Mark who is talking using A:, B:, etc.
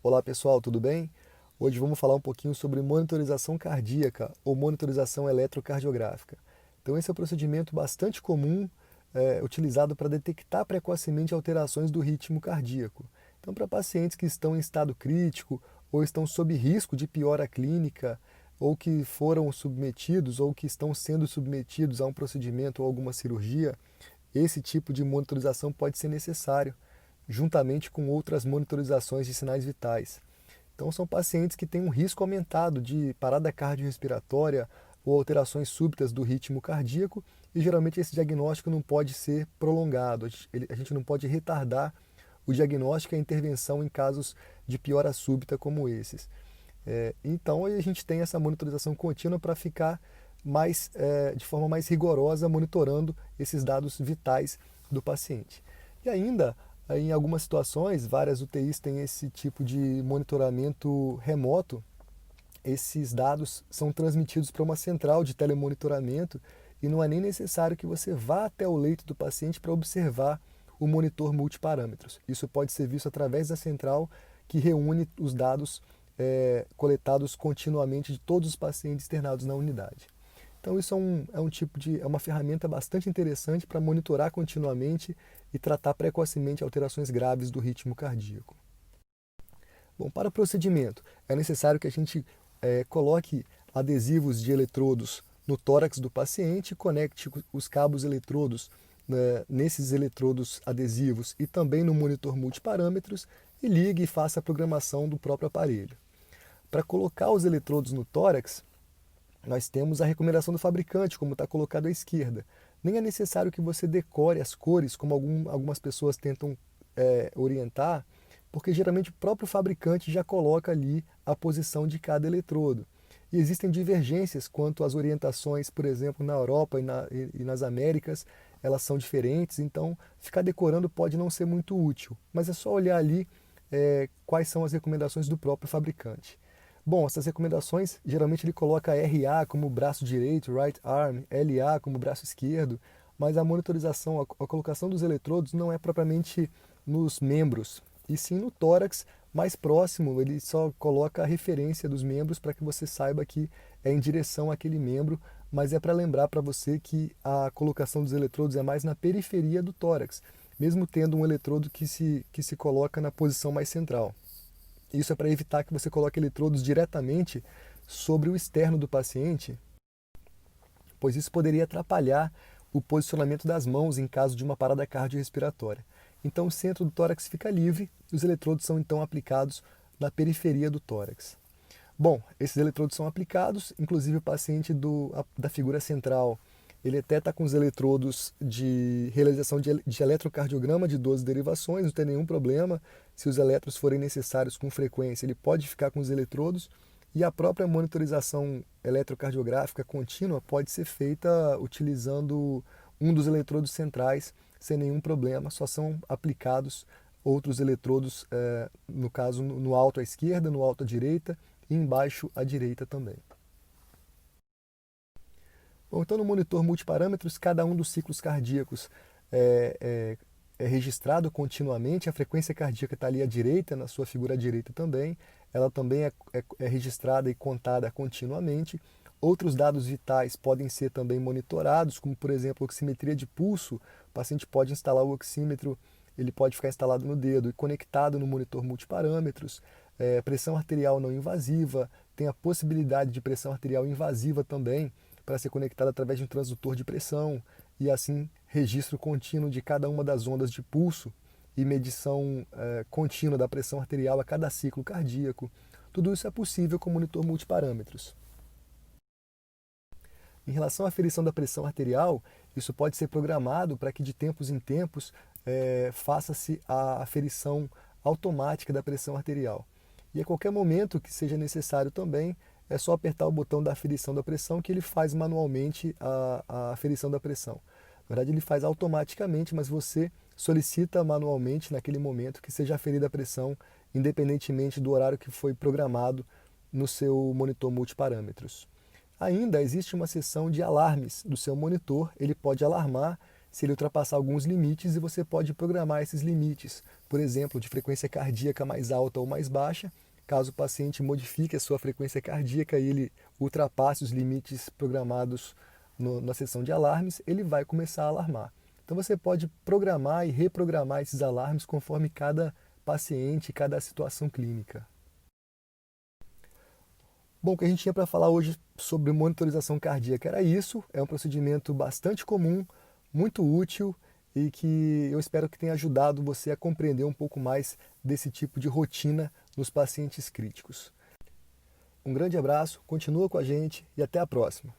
A: Olá pessoal, tudo bem? Hoje vamos falar um pouquinho sobre monitorização cardíaca ou monitorização eletrocardiográfica. Então esse é um procedimento bastante comum, utilizado para detectar precocemente alterações do ritmo cardíaco. Então para pacientes que estão em estado crítico ou estão sob risco de piora clínica ou que foram submetidos ou que estão sendo submetidos a um procedimento ou alguma cirurgia, esse tipo de monitorização pode ser necessário, juntamente com outras monitorizações de sinais vitais. Então, são pacientes que têm um risco aumentado de parada cardiorrespiratória ou alterações súbitas do ritmo cardíaco, e geralmente esse diagnóstico não pode ser prolongado, a gente não pode retardar o diagnóstico e a intervenção em casos de piora súbita como esses. Então, a gente tem essa monitorização contínua para ficar de forma mais rigorosa, monitorando esses dados vitais do paciente. E ainda, em algumas situações, várias UTIs têm esse tipo de monitoramento remoto. Esses dados são transmitidos para uma central de telemonitoramento e não é nem necessário que você vá até o leito do paciente para observar o monitor multiparâmetros. Isso pode ser visto através da central que reúne os dados coletados continuamente de todos os pacientes internados na unidade. Então isso é uma ferramenta bastante interessante para monitorar continuamente e tratar precocemente alterações graves do ritmo cardíaco. Bom, para o procedimento, é necessário que a gente coloque adesivos de eletrodos no tórax do paciente, conecte os cabos eletrodos nesses eletrodos adesivos e também no monitor multiparâmetros e ligue e faça a programação do próprio aparelho. Para colocar os eletrodos no tórax, nós temos a recomendação do fabricante, como está colocado à esquerda. Nem é necessário que você decore as cores, como algumas pessoas tentam orientar, porque geralmente o próprio fabricante já coloca ali a posição de cada eletrodo. E existem divergências quanto às orientações, por exemplo, na Europa e nas Américas, elas são diferentes, então ficar decorando pode não ser muito útil, mas é só olhar ali quais são as recomendações do próprio fabricante. Bom, essas recomendações, geralmente ele coloca RA como braço direito, right arm, LA como braço esquerdo, mas a monitorização, a colocação dos eletrodos não é propriamente nos membros, e sim no tórax mais próximo, ele só coloca a referência dos membros para que você saiba que é em direção àquele membro, mas é para lembrar para você que a colocação dos eletrodos é mais na periferia do tórax, mesmo tendo um eletrodo que se coloca na posição mais central. Isso é para evitar que você coloque eletrodos diretamente sobre o externo do paciente, pois isso poderia atrapalhar o posicionamento das mãos em caso de uma parada cardiorrespiratória. Então o centro do tórax fica livre e os eletrodos são então aplicados na periferia do tórax. Bom, esses eletrodos são aplicados, inclusive o paciente da figura central, ele até está com os eletrodos de realização de eletrocardiograma de 12 derivações, não tem nenhum problema. Se os eletros forem necessários com frequência, ele pode ficar com os eletrodos. E a própria monitorização eletrocardiográfica contínua pode ser feita utilizando um dos eletrodos centrais, sem nenhum problema. Só são aplicados outros eletrodos, no caso, no alto à esquerda, no alto à direita e embaixo à direita também. Bom, então, no monitor multiparâmetros, cada um dos ciclos cardíacos é registrado continuamente, a frequência cardíaca está ali à direita, na sua figura à direita também, ela também é registrada e contada continuamente. Outros dados vitais podem ser também monitorados, como por exemplo, oximetria de pulso. O paciente pode instalar o oxímetro, ele pode ficar instalado no dedo e conectado no monitor multiparâmetros. Pressão arterial não invasiva, tem a possibilidade de pressão arterial invasiva também, para ser conectada através de um transdutor de pressão e assim registro contínuo de cada uma das ondas de pulso e medição contínua da pressão arterial a cada ciclo cardíaco. Tudo isso é possível com monitor multiparâmetros. Em relação à aferição da pressão arterial, isso pode ser programado para que de tempos em tempos faça-se a aferição automática da pressão arterial. E a qualquer momento que seja necessário também, é só apertar o botão da aferição da pressão que ele faz manualmente a aferição da pressão. Na verdade, ele faz automaticamente, mas você solicita manualmente naquele momento que seja aferida a pressão, independentemente do horário que foi programado no seu monitor multiparâmetros. Ainda existe uma seção de alarmes do seu monitor, ele pode alarmar se ele ultrapassar alguns limites, e você pode programar esses limites, por exemplo, de frequência cardíaca mais alta ou mais baixa. Caso o paciente modifique a sua frequência cardíaca e ele ultrapasse os limites programados na seção de alarmes, ele vai começar a alarmar. Então você pode programar e reprogramar esses alarmes conforme cada paciente, cada situação clínica. Bom, o que a gente tinha para falar hoje sobre monitorização cardíaca era isso. É um procedimento bastante comum, muito útil e que eu espero que tenha ajudado você a compreender um pouco mais desse tipo de rotina nos pacientes críticos. Um grande abraço, continua com a gente e até a próxima.